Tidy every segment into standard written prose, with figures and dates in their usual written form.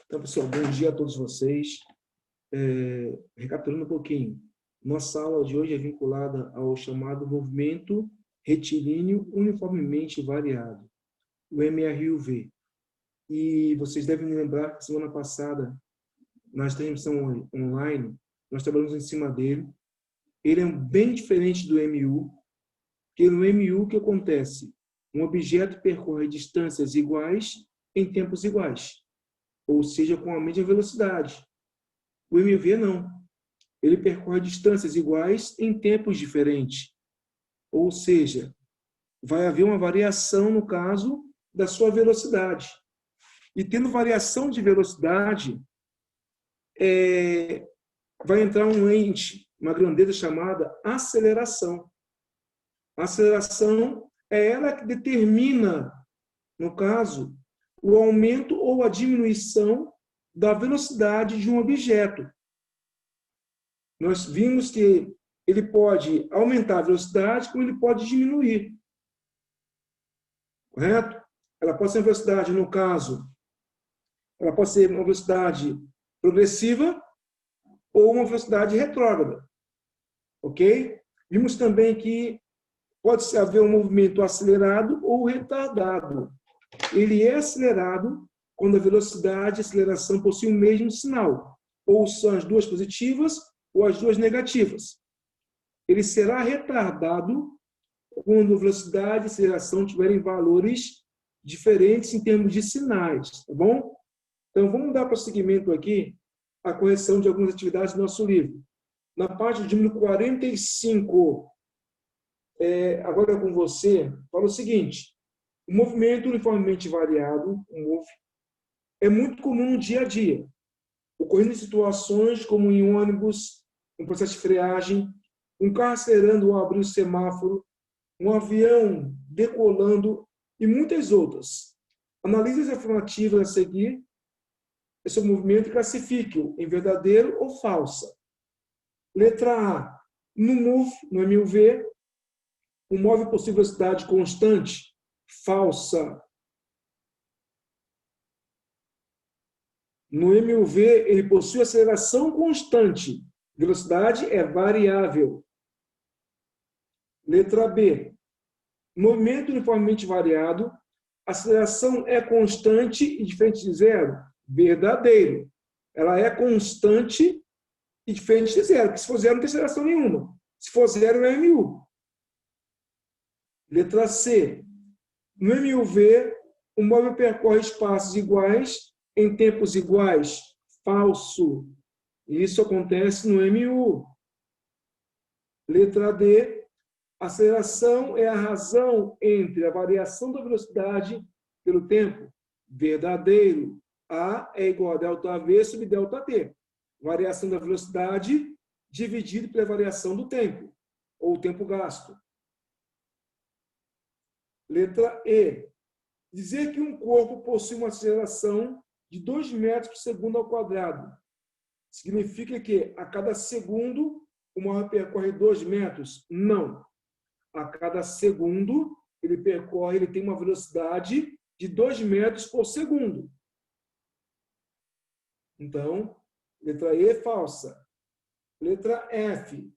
Então, pessoal, bom dia a todos vocês. Recapitulando um pouquinho, nossa aula de hoje é vinculada ao chamado movimento retilíneo uniformemente variado, o MRUV. E vocês devem lembrar que semana passada, na transmissão online, nós trabalhamos em cima dele. Ele é bem diferente do MU, porque no MU o que acontece? Um objeto percorre distâncias iguais em tempos iguais, ou seja, com a mesma velocidade. O MV não. Ele percorre distâncias iguais em tempos diferentes, ou seja, vai haver uma variação, no caso, da sua velocidade. E tendo variação de velocidade, vai entrar um ente, uma grandeza chamada aceleração. A aceleração é ela que determina, no caso, o aumento ou a diminuição da velocidade de um objeto. Nós vimos que ele pode aumentar a velocidade, como ele pode diminuir. Correto? Ela pode ser uma velocidade, no caso, ela pode ser uma velocidade progressiva ou uma velocidade retrógrada. Ok? Vimos também que pode haver um movimento acelerado ou retardado. Ele é acelerado quando a velocidade e a aceleração possuem o mesmo sinal, ou são as duas positivas ou as duas negativas. Ele será retardado quando a velocidade e a aceleração tiverem valores diferentes em termos de sinais, tá bom? Então, vamos dar prosseguimento aqui à correção de algumas atividades do nosso livro. Na página de número 45, agora com você, fala o seguinte: o movimento uniformemente variado, o MOV, é muito comum no dia a dia, ocorrendo em situações como em ônibus, um processo de freagem, um carro acelerando ao abrir o semáforo, um avião decolando e muitas outras. Analise as afirmativas a seguir esse movimento e classifique-o em verdadeiro ou falsa. Letra A. No MUV, o móvel possui velocidade constante? Falsa. No MUV, ele possui aceleração constante. Velocidade é variável. Letra B. Movimento uniformemente variado. Aceleração é constante e diferente de zero? Verdadeiro. Ela é constante e diferente de zero. Porque se for zero, não tem aceleração nenhuma. Se for zero, é MU. Letra C. No MUV, o móvel percorre espaços iguais em tempos iguais? Falso. Isso acontece no MU. Letra D. A aceleração é a razão entre a variação da velocidade pelo tempo? Verdadeiro. A é igual a ΔV sobre ΔT. Variação da velocidade dividido pela variação do tempo, ou tempo gasto. Letra E. Dizer que um corpo possui uma aceleração de 2 metros por segundo ao quadrado significa que a cada segundo o móvel percorre 2 metros? Não. A cada segundo ele tem uma velocidade de 2 metros por segundo. Então, letra E é falsa. Letra F.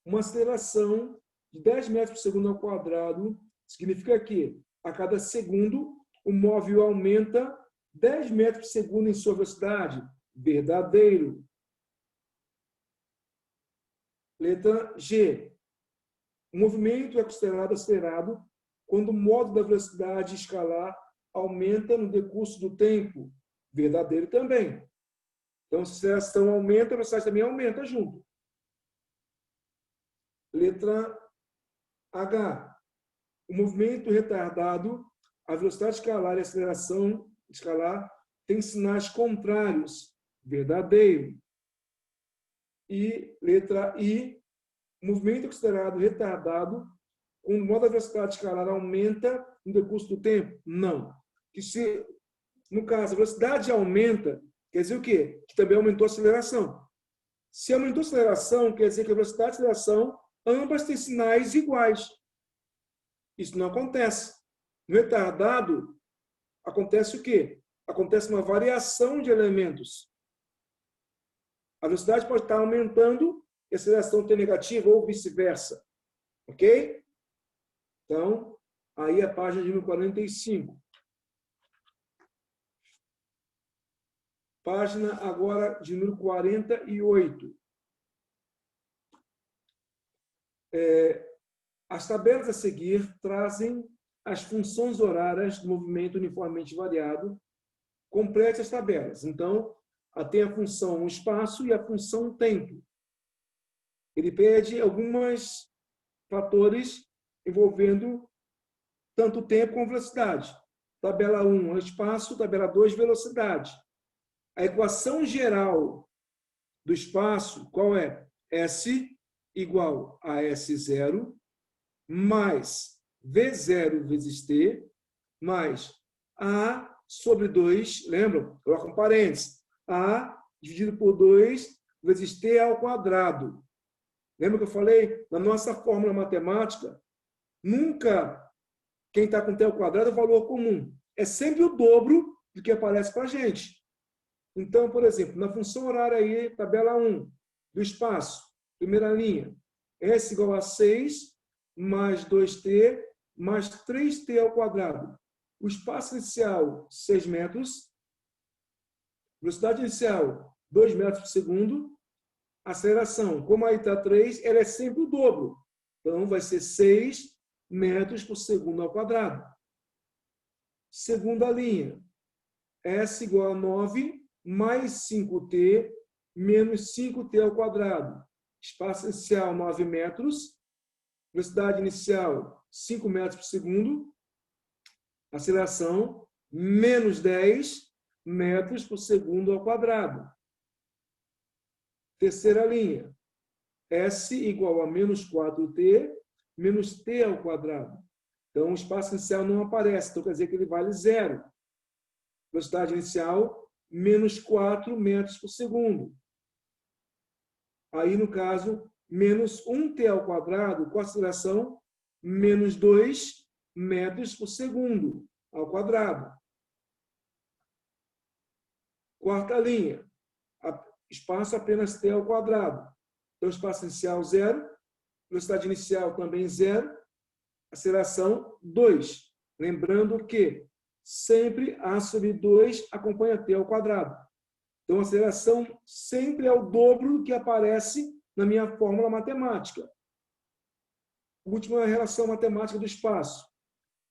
Uma aceleração de 10 metros por segundo ao quadrado significa que a cada segundo o móvel aumenta 10 metros por segundo em sua velocidade? Verdadeiro. Letra G. O movimento é considerado acelerado quando o modo da velocidade escalar aumenta no decurso do tempo? Verdadeiro também. Então, se a aceleração aumenta, a velocidade também aumenta junto. Letra H. O movimento retardado, a velocidade escalar e a aceleração escalar têm sinais contrários? Verdadeiro. E letra I. O movimento é considerado retardado quando o modo da velocidade escalar aumenta no decurso do tempo? Não. No caso, a velocidade aumenta, quer dizer o quê? Que também aumentou a aceleração. Se aumentou a aceleração, quer dizer que a velocidade e a aceleração, ambas têm sinais iguais. Isso não acontece. No retardado, acontece o quê? acontece uma variação de elementos. A velocidade pode estar aumentando e a aceleração ter negativa ou vice-versa. Ok? Então, aí a página de número 45. Página agora de número 48. As tabelas a seguir trazem as funções horárias do movimento uniformemente variado. Complete as tabelas. Então, tem a função espaço e a função tempo. Ele pede alguns fatores envolvendo tanto tempo como velocidade. Tabela 1, espaço. Tabela 2, velocidade. A equação geral do espaço, qual é? S igual a S0 mais V0 vezes T mais A sobre 2, lembram? Coloca um parênteses. A dividido por 2 vezes T ao quadrado. Lembra que eu falei? Na nossa fórmula matemática, nunca quem está com T ao quadrado é o valor comum. É sempre o dobro do que aparece para a gente. Então, por exemplo, na função horária aí, tabela 1, do espaço, primeira linha, S igual a 6 mais 2T mais 3T ao quadrado. O espaço inicial, 6 metros. Velocidade inicial, 2 metros por segundo. Aceleração, como aí está 3, ela é sempre o dobro. Então, vai ser 6 metros por segundo ao quadrado. Segunda linha, S igual a 9 mais 5T menos 5T ao quadrado. Espaço inicial, 9 metros. Velocidade inicial, 5 metros por segundo. Aceleração, menos 10 metros por segundo ao quadrado. Terceira linha, S igual a menos 4T menos T ao quadrado. Então, o espaço inicial não aparece, então quer dizer que ele vale 0. Velocidade inicial, menos 4 metros por segundo. Aí, no caso, menos 1T ao quadrado, com aceleração, menos 2 metros por segundo ao quadrado. Quarta linha, espaço apenas T ao quadrado. Então, espaço inicial, 0. Velocidade inicial também 0. Aceleração, 2. Lembrando que sempre A sobre 2 acompanha T ao quadrado. Então, a aceleração sempre é o dobro do que aparece na minha fórmula matemática. Última relação matemática do espaço.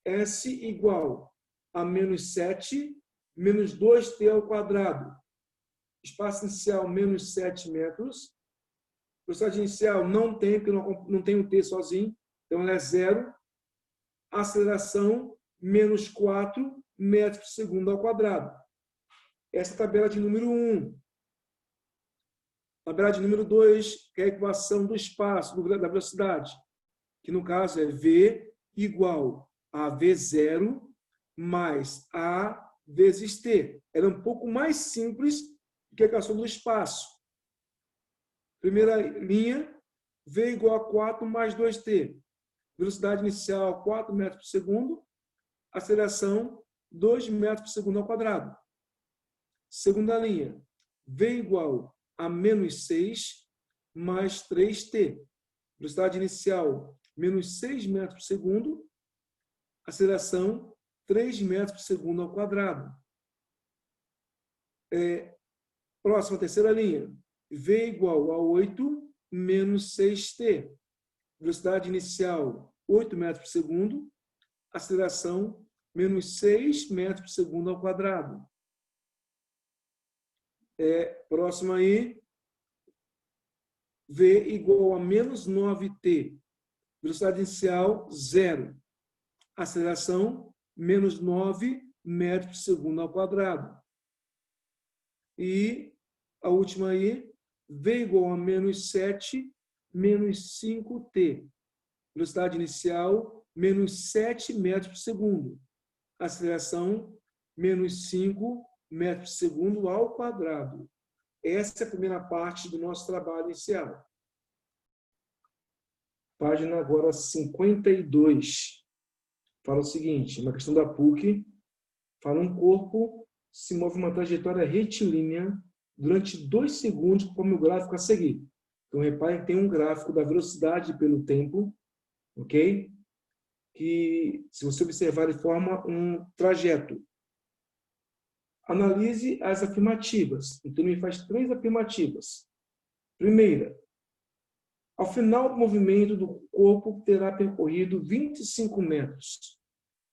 S igual a menos 7 menos 2T ao quadrado. Espaço inicial, menos 7 metros. Velocidade inicial não tem, porque não tem o T sozinho. Então, ela é 0. Aceleração, menos 4 metros por segundo ao quadrado. Essa é a tabela de número 1. Tabela de número 2, que é a equação do espaço, da velocidade, que no caso é V igual a V0 mais A vezes T. Ela é um pouco mais simples do que a equação do espaço. Primeira linha, V igual a 4 mais 2T. Velocidade inicial, 4 metros por segundo. Aceleração, 2 metros por segundo ao quadrado. Segunda linha, V igual a menos 6 mais 3T. Velocidade inicial, menos 6 metros por segundo. Aceleração, 3 metros por segundo ao quadrado. Próxima, terceira linha, V igual a 8 menos 6T. Velocidade inicial, 8 metros por segundo. Aceleração, menos 6 metros por segundo ao quadrado. Próxima aí, V igual a menos 9T. Velocidade inicial, 0. Aceleração, menos 9 metros por segundo ao quadrado. E a última aí, V igual a menos 7 menos 5T. Velocidade inicial, menos 7 metros por segundo. Aceleração, menos 5 metros por segundo ao quadrado. Essa é a primeira parte do nosso trabalho inicial. Página agora 52. Fala o seguinte, uma questão da PUC, fala um corpo se move uma trajetória retilínea durante 2 segundos, como o gráfico a seguir. Então, reparem que tem um gráfico da velocidade pelo tempo, ok? Que, se você observar, ele forma um trajeto. Analise as afirmativas. Então, ele faz 3 afirmativas. Primeira, ao final do movimento do corpo, terá percorrido 25 metros.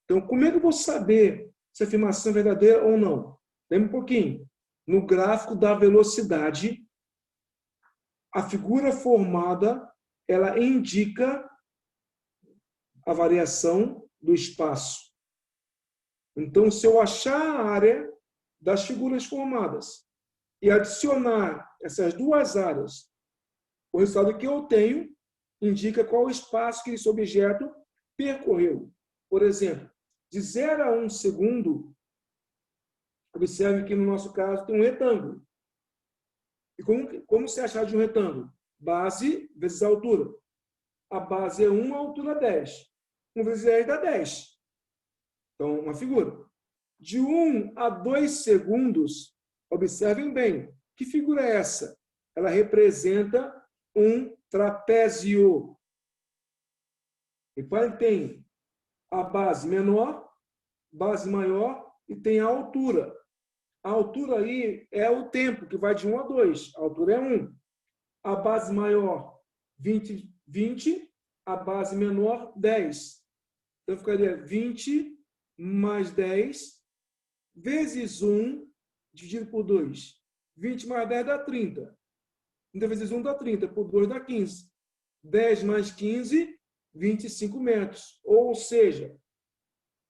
Então, como é que eu vou saber se a afirmação é verdadeira ou não? Lembra um pouquinho. No gráfico da velocidade, a figura formada, ela indica a variação do espaço. Então, se eu achar a área das figuras formadas e adicionar essas 2 áreas, o resultado que eu tenho indica qual o espaço que esse objeto percorreu. Por exemplo, de 0 a 1 segundo, observe que no nosso caso tem um retângulo. E como se achar de um retângulo? Base vezes a altura. A base é 1, a altura 10. 1 vezes 10 dá 10. Então, uma figura. De 1 a 2 segundos, observem bem. Que figura é essa? Ela representa um trapézio. Reparem que tem a base menor, base maior e tem a altura. A altura aí é o tempo, que vai de 1 a 2. A altura é 1. A base maior, 20. A base menor, 10. Então, ficaria 20 mais 10 vezes 1 dividido por 2. 20 mais 10 dá 30. 30 vezes 1 dá 30. Por 2 dá 15. 10 mais 15, 25 metros. Ou seja,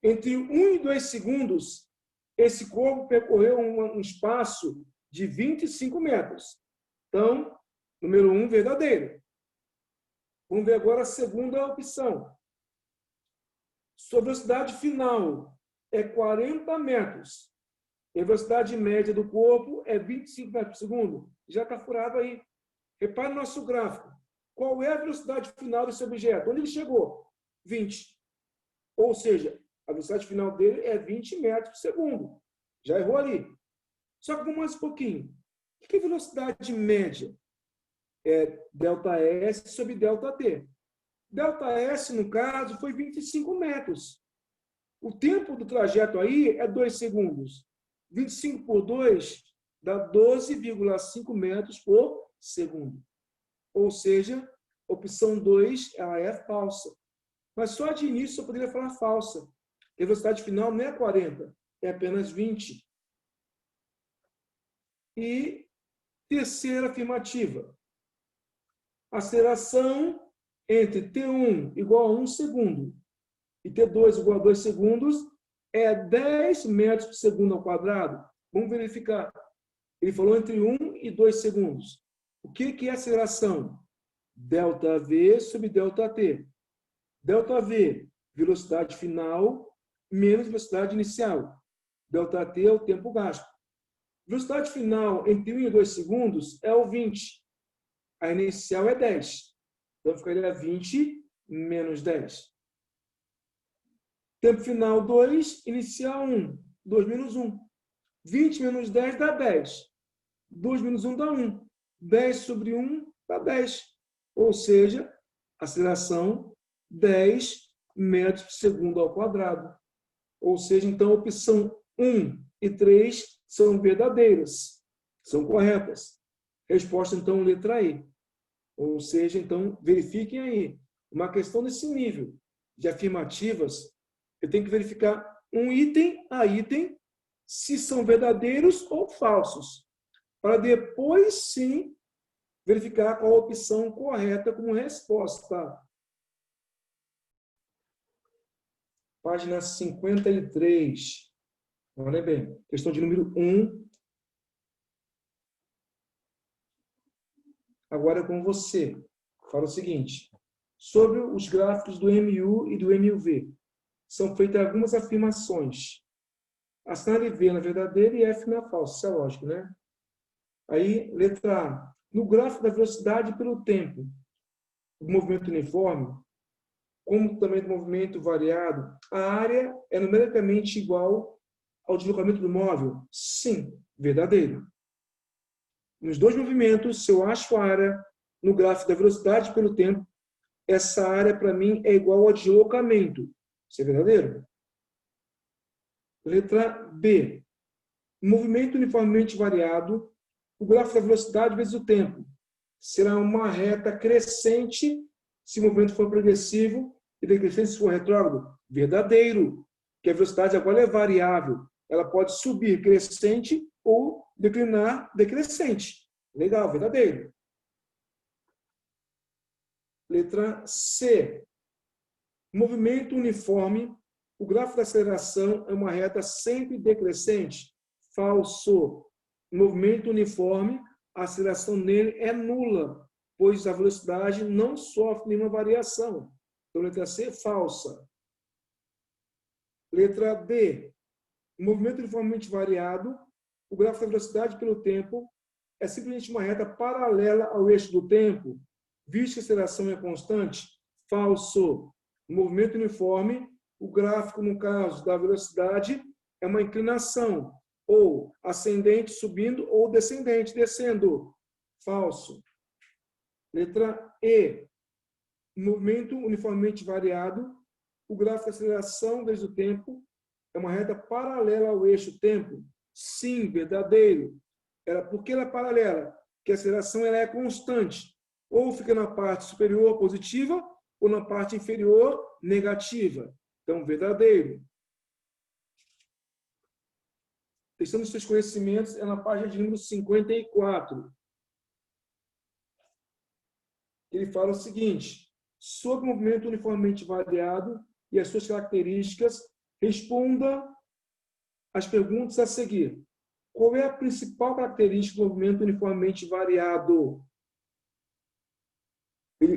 entre 1 e 2 segundos, esse corpo percorreu um espaço de 25 metros. Então, número 1, verdadeiro. Vamos ver agora a segunda opção. Sua velocidade final é 40 metros. E a velocidade média do corpo é 25 metros por segundo. Já está furado aí. Repare no nosso gráfico. Qual é a velocidade final desse objeto? Onde ele chegou? 20. Ou seja, a velocidade final dele é 20 metros por segundo. Já errou ali. Só que vamos mais um pouquinho. O que é velocidade média? É ΔS sobre ΔT. ΔS, no caso, foi 25 metros. O tempo do trajeto aí é 2 segundos. 25 por 2 dá 12,5 metros por segundo. Ou seja, opção 2 ela é falsa. Mas só de início eu poderia falar falsa. A velocidade final não é 40, é apenas 20. E terceira afirmativa. Aceleração entre T1 igual a 1 segundo e T2 igual a 2 segundos é 10 metros por segundo ao quadrado. Vamos verificar. Ele falou entre 1 e 2 segundos. O que é aceleração? ΔV sobre ΔT. ΔV, velocidade final, menos velocidade inicial. ΔT é o tempo gasto. Velocidade final entre 1 e 2 segundos é o 20. A inicial é 10. Então, ficaria 20 menos 10. Tempo final 2, inicial 1. 2 menos 1. 20 menos 10 dá 10. 2 menos 1 dá 1. 10 sobre 1 dá 10. Ou seja, aceleração 10 metros por segundo ao quadrado. Ou seja, então, a opção 1 e 3 são verdadeiras. São corretas. Resposta, então, letra E. Ou seja, então, verifiquem aí. Uma questão desse nível de afirmativas, eu tenho que verificar um item a item se são verdadeiros ou falsos, para depois, sim, verificar qual a opção correta como resposta. Página 53. Olha bem, questão de número 1. Agora é com você. Fala o seguinte. Sobre os gráficos do MU e do MUV, são feitas algumas afirmações. Assinale V na verdadeira e F na falsa. Isso é lógico, né? Aí, letra A. No gráfico da velocidade pelo tempo do movimento uniforme, como também do movimento variado, a área é numericamente igual ao deslocamento do móvel? Sim, verdadeiro. Nos dois movimentos, se eu acho a área no gráfico da velocidade pelo tempo, essa área, para mim, é igual ao deslocamento. Isso é verdadeiro? Letra B. Movimento uniformemente variado, o gráfico da velocidade vezes o tempo. Será uma reta crescente se o movimento for progressivo e decrescente se for retrógrado? Verdadeiro. Que a velocidade agora é variável. Ela pode subir crescente ou declinar decrescente. Legal, verdadeiro. Letra C. Movimento uniforme. O gráfico da aceleração é uma reta sempre decrescente? Falso. Movimento uniforme, a aceleração nele é nula, pois a velocidade não sofre nenhuma variação. Então, letra C, falsa. Letra D. Movimento uniformemente variado. O gráfico da velocidade pelo tempo é simplesmente uma reta paralela ao eixo do tempo, visto que a aceleração é constante? Falso. Movimento uniforme, o gráfico, no caso da velocidade, é uma inclinação, ou ascendente subindo, ou descendente descendo. Falso. Letra E. Movimento uniformemente variado, o gráfico da aceleração vezes o tempo é uma reta paralela ao eixo tempo? Sim, verdadeiro. Por que ela é paralela? Porque a aceleração ela é constante. Ou fica na parte superior positiva, ou na parte inferior negativa. Então, verdadeiro. Testando os seus conhecimentos é na página de número 54. Ele fala o seguinte: sobre o movimento uniformemente variado e as suas características, responda as perguntas a seguir. Qual é a principal característica do movimento uniformemente variado? A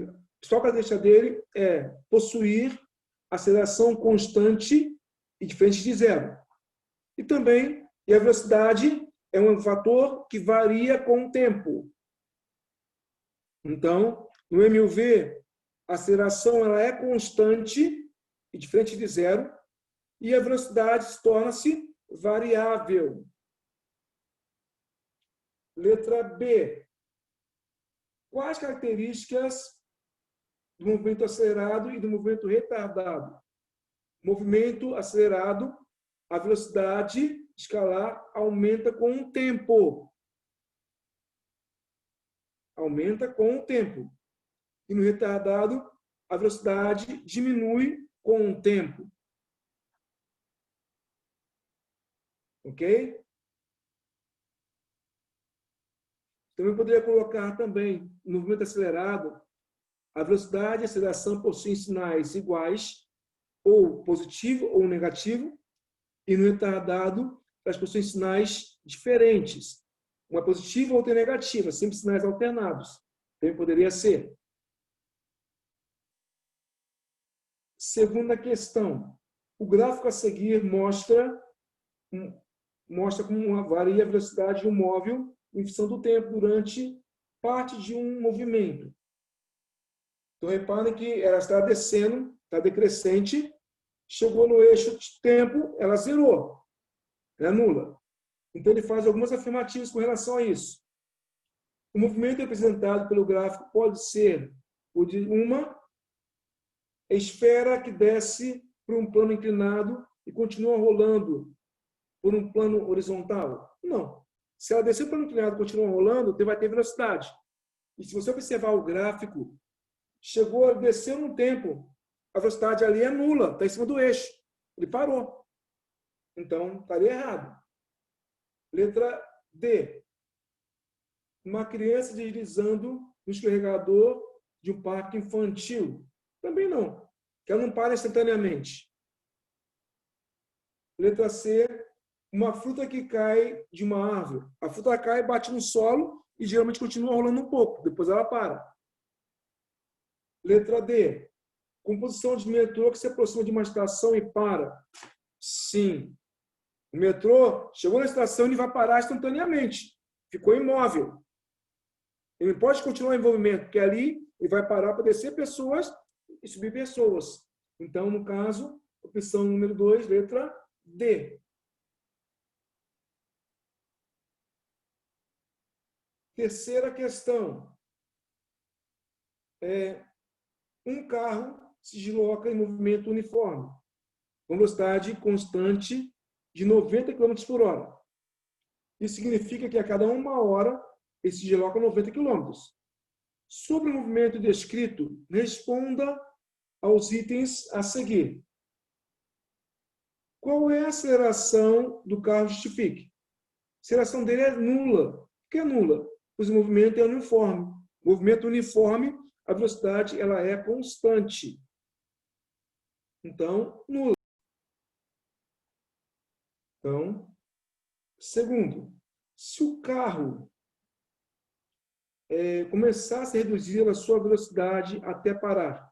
principal característica dele é possuir aceleração constante e diferente de zero. E também, a velocidade é um fator que varia com o tempo. Então, no MUV, a aceleração ela é constante e diferente de zero, e a velocidade torna-se variável. Letra B. Quais características do movimento acelerado e do movimento retardado? Movimento acelerado, a velocidade escalar aumenta com o tempo. Aumenta com o tempo. E no retardado, a velocidade diminui com o tempo. Ok? Também poderia colocar também, no movimento acelerado, a velocidade e a aceleração possuem sinais iguais, ou positivo ou negativo, e no retardado, elas possuem sinais diferentes. Uma é positiva ou outra é negativa, sempre sinais alternados. Também poderia ser. Segunda questão. O gráfico a seguir mostra como varia a velocidade de um móvel em função do tempo durante parte de um movimento. Então, reparem que ela está descendo, está decrescente, chegou no eixo de tempo, ela zerou, ela é nula. Então, ele faz algumas afirmativas com relação a isso. O movimento representado pelo gráfico pode ser o de uma esfera que desce por um plano inclinado e continua rolando por um plano horizontal? Não. Se ela descer por um plano inclinado e continua rolando, vai ter velocidade. E se você observar o gráfico, chegou a descer um tempo, a velocidade ali é nula, está em cima do eixo. Ele parou. Então, estaria errado. Letra D. Uma criança deslizando no escorregador de um parque infantil. Também não, porque ela não para instantaneamente. Letra C. Uma fruta que cai de uma árvore. A fruta cai, bate no solo e geralmente continua rolando um pouco, depois ela para. Letra D. Composição de metrô que se aproxima de uma estação e para. Sim. O metrô chegou na estação e ele vai parar instantaneamente. Ficou imóvel. Ele não pode continuar em movimento, porque ali ele vai parar para descer pessoas e subir pessoas. Então, no caso, opção número 2, letra D. Terceira questão. Um carro se desloca em movimento uniforme, com velocidade constante de 90 km por hora. Isso significa que a cada 1 hora ele se desloca 90 km. Sobre o movimento descrito, responda aos itens a seguir. Qual é a aceleração do carro? Justifique. A aceleração dele é nula. Por que é nula? Pois o movimento é uniforme. O movimento uniforme, a velocidade ela é constante. Então, nula. Então, segundo, se o carro começasse a reduzir a sua velocidade até parar,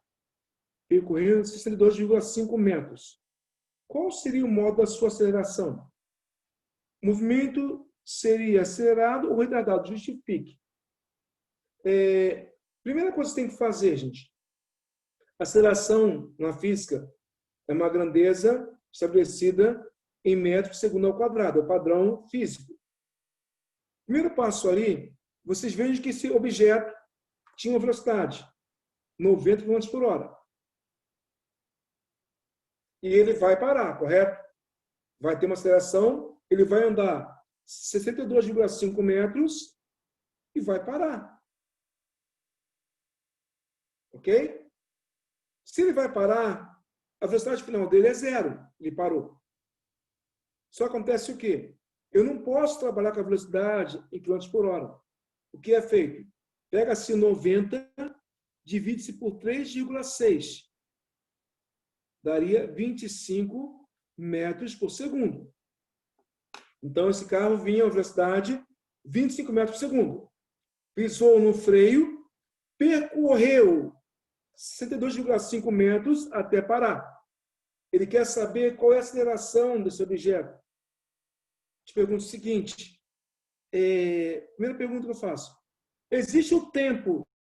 percorrendo 62,5 metros, qual seria o modo da sua aceleração? O movimento seria acelerado ou retardado? Justifique. Primeira coisa que você tem que fazer, gente. Aceleração na física é uma grandeza estabelecida em metros por segundo ao quadrado, é o padrão físico. Primeiro passo ali, vocês veem que esse objeto tinha uma velocidade 90 km por hora. E ele vai parar, correto? Vai ter uma aceleração, ele vai andar 62,5 metros e vai parar. Ok? Se ele vai parar, a velocidade final dele é 0. Ele parou. Só acontece o quê? Eu não posso trabalhar com a velocidade em km por hora. O que é feito? Pega-se 90, divide-se por 3,6. Daria 25 metros por segundo. Então, esse carro vinha a velocidade 25 metros por segundo. Pisou no freio, percorreu 62,5 metros até parar. Ele quer saber qual é a aceleração desse objeto. Te pergunto o seguinte. Primeira pergunta que eu faço. Existe o tempo